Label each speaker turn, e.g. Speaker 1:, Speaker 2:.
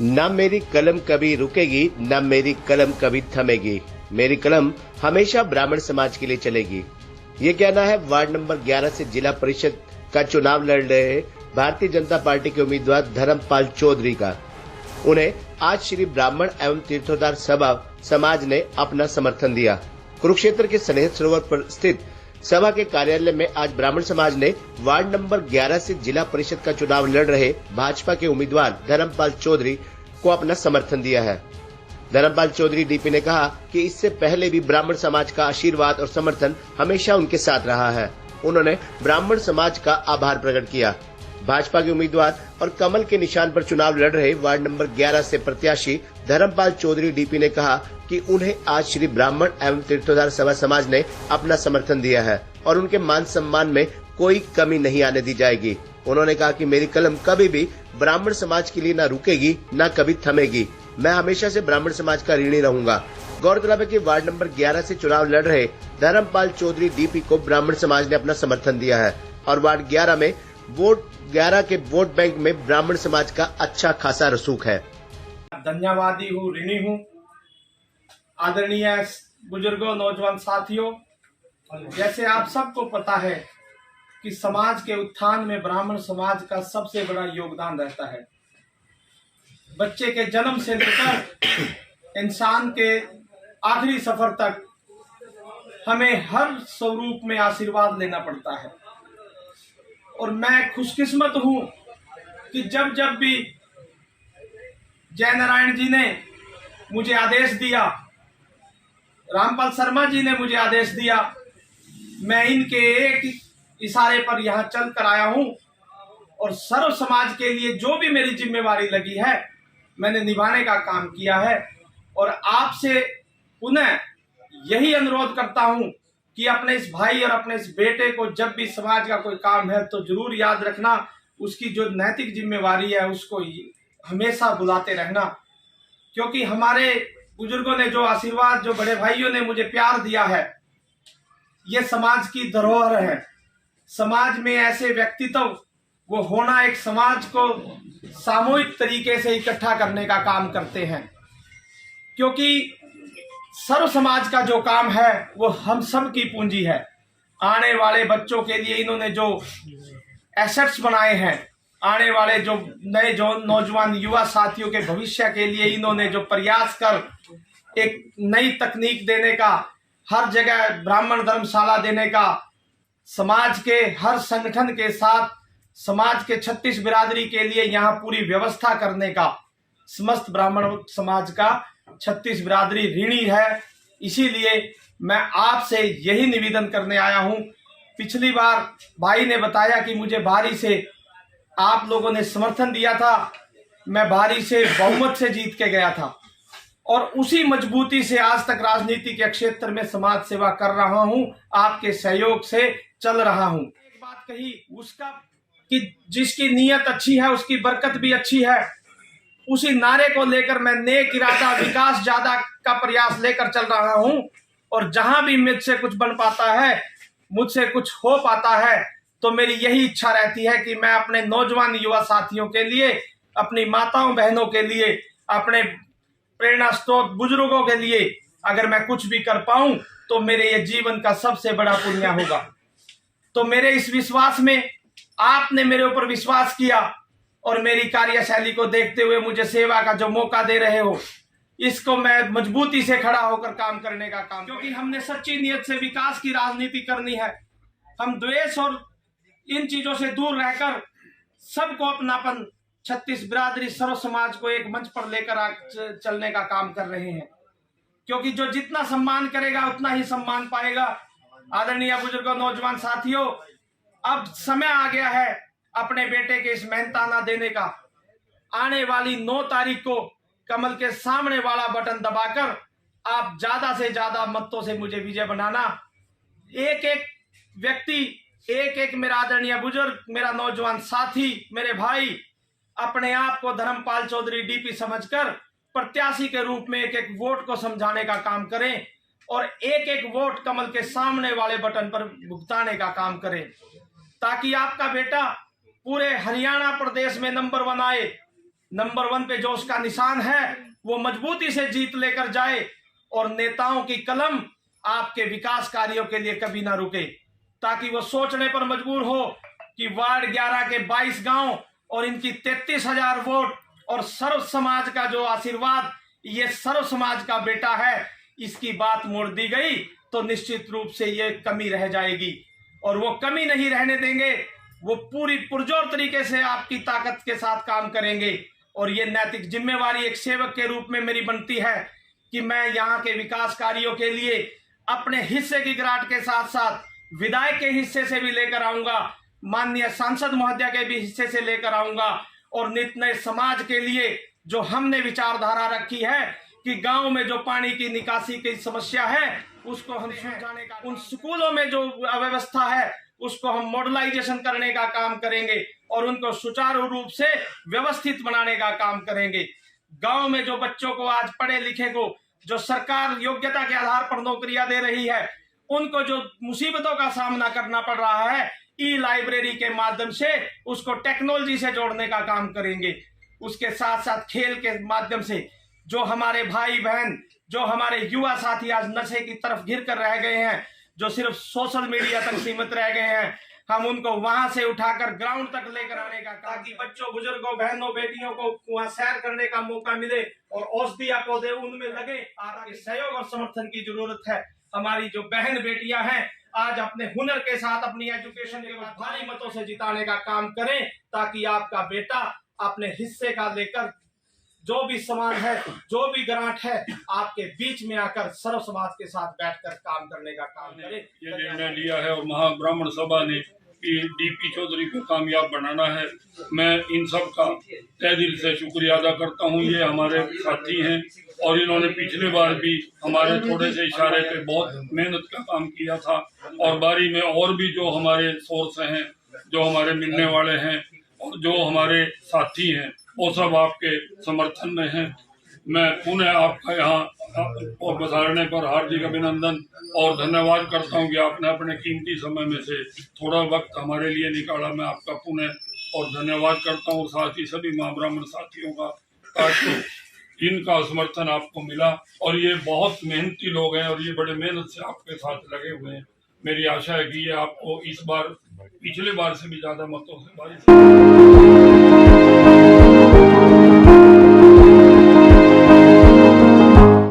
Speaker 1: न मेरी कलम कभी रुकेगी, न मेरी कलम कभी थमेगी। मेरी कलम हमेशा ब्राह्मण समाज के लिए चलेगी। ये कहना है वार्ड नंबर 11 से जिला परिषद का चुनाव लड़ रहे भारतीय जनता पार्टी के उम्मीदवार धर्मपाल चौधरी का। उन्हें आज श्री ब्राह्मण एवं तीर्थोद्धार सभा समाज ने अपना समर्थन दिया। कुरुक्षेत्र के स्नेह सरोवर पर स्थित सभा के कार्यालय में आज ब्राह्मण समाज ने वार्ड नंबर 11 से जिला परिषद का चुनाव लड़ रहे भाजपा के उम्मीदवार धर्मपाल चौधरी को अपना समर्थन दिया है। धर्मपाल चौधरी डीपी ने कहा कि इससे पहले भी ब्राह्मण समाज का आशीर्वाद और समर्थन हमेशा उनके साथ रहा है। उन्होंने ब्राह्मण समाज का आभार प्रकट किया। भाजपा के उम्मीदवार और कमल के निशान पर चुनाव लड़ रहे वार्ड नंबर 11 से प्रत्याशी धर्मपाल चौधरी डीपी ने कहा कि उन्हें आज श्री ब्राह्मण एवं तीर्थोद्धार सभा समाज ने अपना समर्थन दिया है और उनके मान सम्मान में कोई कमी नहीं आने दी जाएगी। उन्होंने कहा कि मेरी कलम कभी भी ब्राह्मण समाज के लिए न रुकेगी न कभी थमेगी। मैं हमेशा से ब्राह्मण समाज का ऋणी रहूंगा। गौरतलब है कि वार्ड नंबर 11 से चुनाव लड़ रहे धर्मपाल चौधरी डीपी को ब्राह्मण समाज ने अपना समर्थन दिया है और वार्ड 11 के वोट बैंक में ब्राह्मण समाज का अच्छा खासा रसूख है।
Speaker 2: धन्यवादी हूँ, ऋणी हूँ। आदरणीय बुजुर्गों, नौजवान साथियों, जैसे आप सबको पता है कि समाज के उत्थान में ब्राह्मण समाज का सबसे बड़ा योगदान रहता है। बच्चे के जन्म से लेकर इंसान के आखिरी सफर तक हमें हर स्वरूप में आशीर्वाद लेना पड़ता है और मैं खुशकिस्मत हूं कि जब भी जय नारायण जी ने मुझे आदेश दिया, रामपाल शर्मा जी ने मुझे आदेश दिया, मैं इनके एक इशारे पर यहाँ चल कर आया हूँ और सर्व समाज के लिए जो भी मेरी जिम्मेवारी लगी है मैंने निभाने का काम किया है। और आपसे पुनः यही अनुरोध करता हूँ कि अपने इस भाई और अपने इस बेटे को जब भी समाज का कोई काम है तो जरूर याद रखना, उसकी जो नैतिक जिम्मेवारी है उसको हमेशा बुलाते रहना, क्योंकि हमारे बुजुर्गों ने जो आशीर्वाद, जो बड़े भाइयों ने मुझे प्यार दिया है, ये समाज की धरोहर है। समाज में ऐसे व्यक्तित्व वो होना एक समाज को सामूहिक तरीके से इकट्ठा करने का काम करते हैं, क्योंकि सर्व समाज का जो काम है वो हम सब की पूंजी है। आने वाले बच्चों के लिए इन्होंने जो एसेट्स बनाए हैं, आने वाले जो नए जो नौजवान युवा साथियों के भविष्य के लिए इन्होंने जो प्रयास कर एक नई तकनीक देने का, हर जगह ब्राह्मण धर्मशाला देने का, समाज के हर संगठन के साथ समाज के 36 बिरादरी के लिए यहाँ पूरी व्यवस्था करने का, समस्त ब्राह्मण समाज का 36 बिरादरी ऋणी है। इसीलिए मैं आपसे यही निवेदन करने आया हूं। पिछली बार भाई ने बताया कि मुझे भारी से आप लोगों ने समर्थन दिया था, मैं भारी से बहुमत से जीत के गया था और उसी मजबूती से आज तक राजनीति के क्षेत्र में समाज सेवा कर रहा हूं, आपके सहयोग से चल रहा हूं। एक बात कही उसका कि जिसकी नीयत अच्छी है उसकी बरकत भी अच्छी है, उसी नारे को लेकर मैं नेक इरादा विकास ज्यादा का प्रयास लेकर चल रहा हूं और जहां भी मुझसे कुछ बन पाता है, मुझसे कुछ हो पाता है, तो मेरी यही इच्छा रहती है कि मैं अपने नौजवान युवा साथियों के लिए, अपनी माताओं बहनों के लिए, अपने प्रेरणा स्रोत बुजुर्गों के लिए अगर मैं कुछ भी कर पाऊं तो मेरे ये जीवन का सबसे बड़ा पुण्य होगा। तो मेरे इस विश्वास में आपने मेरे ऊपर विश्वास किया और मेरी कार्यशैली को देखते हुए मुझे सेवा का जो मौका दे रहे हो, इसको मैं मजबूती से खड़ा होकर काम करने का काम, क्योंकि हमने सच्ची नीयत से विकास की राजनीति करनी है। हम द्वेष और इन चीजों से दूर रहकर सबको अपनापन, 36 बिरादरी सर्व समाज को एक मंच पर लेकर चलने का काम कर रहे हैं, क्योंकि जो जितना सम्मान करेगा उतना ही सम्मान पाएगा। आदरणीय बुजुर्गों, नौजवान साथियों, अब समय आ गया है अपने बेटे के इस मेहनताना देने का। आने वाली 9 तारीख को कमल के सामने वाला बटन दबाकर आप ज्यादा से ज्यादा मतों से मुझे विजय बनाना। एक एक व्यक्ति, एक एक मेरा आदरणीय बुजुर्ग, मेरा नौजवान साथी, मेरे भाई अपने आप को धर्मपाल चौधरी डीपी समझकर प्रत्याशी के रूप में एक एक वोट को समझाने का काम करें और एक एक वोट कमल के सामने वाले बटन पर भुगताने का काम करें, ताकि आपका बेटा पूरे हरियाणा प्रदेश में नंबर 1 आए, नंबर 1 पे जो उसका निशान है वो मजबूती से जीत लेकर जाए और नेताओं की कलम आपके विकास कार्यों के लिए कभी ना रुके, ताकि वो सोचने पर मजबूर हो कि वार्ड 11 के 22 गांव और इनकी 33,000 वोट और सर्व समाज का जो आशीर्वाद, ये सर्व समाज का बेटा है, इसकी बात मोड़ दी गई तो निश्चित रूप से ये कमी रह जाएगी और वो कमी नहीं रहने देंगे। वो पूरी पुरजोर तरीके से आपकी ताकत के साथ काम करेंगे और ये नैतिक जिम्मेवारी एक सेवक के रूप में मेरी बनती है कि मैं यहाँ के विकास कार्यों के लिए अपने हिस्से की ग्रांट के साथ साथ विधायक के हिस्से से भी लेकर आऊंगा, माननीय सांसद महोदय के भी हिस्से से लेकर आऊंगा और नित नए समाज के लिए जो हमने विचारधारा रखी है कि गांव में जो पानी की निकासी की समस्या है उसको हम सुलझाने का, उन स्कूलों में जो अव्यवस्था है उसको हम मॉडर्नाइजेशन करने का काम करेंगे और उनको सुचारू रूप से व्यवस्थित बनाने का काम करेंगे। गांव में जो बच्चों को आज पढ़े लिखे को जो सरकार योग्यता के आधार पर नौकरियां दे रही है, उनको जो मुसीबतों का सामना करना पड़ रहा है, ई लाइब्रेरी के माध्यम से उसको टेक्नोलॉजी से जोड़ने का काम करेंगे। उसके साथ साथ खेल के माध्यम से जो हमारे भाई बहन, जो हमारे युवा साथी आज नशे की तरफ घिर कर रह गए हैं, जो सिर्फ सोशल मीडिया तक सीमित रह गए हैं, हम उनको वहां से उठाकर ग्राउंड तक लेकर आने का, ताकि बच्चों, बुजुर्गों, बहनों, बेटियों को वहां सैर करने का मौका मिले और औषधिया पौधे उनमें लगे। आपके सहयोग और समर्थन की जरूरत है। हमारी जो बहन बेटियां हैं आज अपने हुनर के साथ अपनी एजुकेशन के बाद भारी मतों से जिताने का काम करें, ताकि आपका बेटा अपने हिस्से का लेकर जो भी सामान है, जो भी ग्रांट है, आपके बीच में आकर सर्व समाज के साथ बैठकर काम करने का काम करे।
Speaker 3: ये निर्णय लिया है और महाब्राह्मण सभा ने कि डीपी चौधरी को कामयाब बनाना है। मैं इन सब का तहे दिल से शुक्रिया अदा करता हूँ। ये हमारे साथी हैं और इन्होंने पिछले बार भी हमारे थोड़े से इशारे पे बहुत मेहनत का काम किया था और बारी में और भी जो हमारे सोर्स हैं, जो हमारे मिलने वाले हैं और जो हमारे साथी हैं, वो सब आपके समर्थन में हैं। मैं पुनः आपका यहाँ और बधाने पर हार्दिक अभिनंदन और धन्यवाद करता हूँ कि आपने अपने कीमती समय में से थोड़ा वक्त हमारे लिए निकाला। मैं आपका पुनः और धन्यवाद करता हूँ। साथ ही सभी महाब्राह्मण साथियों का जिनका समर्थन आपको मिला और ये बहुत मेहनती लोग हैं और ये बड़े मेहनत से आपके साथ लगे हुए हैं। मेरी आशा है कि ये आपको इस बार पिछले बार से भी ज्यादा मतों से